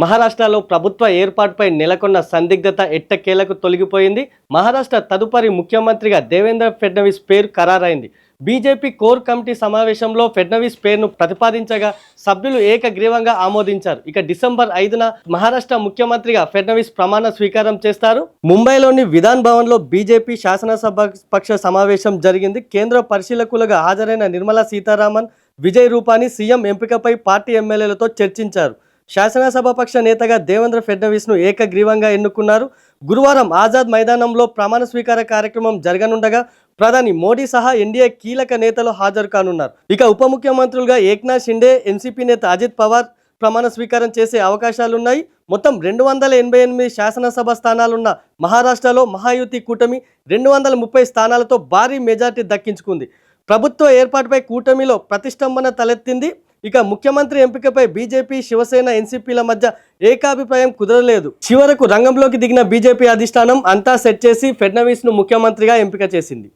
మహారాష్ట్రలో ప్రభుత్వ ఏర్పాటుపై నెలకొన్న సందిగ్ధత ఎట్టకేలకు తొలగిపోయింది. మహారాష్ట్ర తదుపరి ముఖ్యమంత్రిగా దేవేంద్ర ఫడ్నవీస్ పేరు ఖరారైంది. బీజేపీ కోర్ కమిటీ సమావేశంలో ఫడ్నవీస్ పేరును ప్రతిపాదించగా సభ్యులు ఏకగ్రీవంగా ఆమోదించారు. ఇక డిసెంబర్ 5న మహారాష్ట్ర ముఖ్యమంత్రిగా ఫడ్నవీస్ ప్రమాణ స్వీకారం చేస్తారు. ముంబైలోని విధాన్ భవన్లో బీజేపీ శాసనసభ పక్ష సమావేశం జరిగింది. కేంద్ర పరిశీలకులుగా హాజరైన నిర్మలా సీతారామన్, విజయ్ రూపానీ సీఎం ఎంపికపై పార్టీ ఎమ్మెల్యేలతో చర్చించారు. శాసనసభాపక్ష నేతగా దేవేంద్ర ఫడ్నవీస్ను ఏకగ్రీవంగా ఎన్నుకున్నారు. గురువారం ఆజాద్ మైదానంలో ప్రమాణ స్వీకార కార్యక్రమం జరగనుండగా ప్రధాని మోడీ సహా ఎన్డీఏ కీలక నేతలు హాజరు కానున్నారు. ఇక ఉప ముఖ్యమంత్రులుగా ఏక్నాథ్ షిండే, ఎన్సీపీ నేత అజిత్ పవార్ ప్రమాణ స్వీకారం చేసే అవకాశాలున్నాయి. మొత్తం 288 శాసనసభ స్థానాలున్న మహారాష్ట్రలో మహాయుతి కూటమి 230 స్థానాలతో భారీ మెజార్టీ దక్కించుకుంది. ప్రభుత్వ ఏర్పాటుపై కూటమిలో ప్రతిష్టంభన తలెత్తింది. ఇక ముఖ్యమంత్రి ఎంపికపై బీజేపీ, శివసేన, ఎన్సీపీల మధ్య ఏకాభిప్రాయం కుదరలేదు. చివరకు రంగంలోకి దిగిన బీజేపీ అధిష్టానం అంతా సెట్ చేసి ఫడ్నవీస్ను ముఖ్యమంత్రిగా ఎంపిక చేసింది.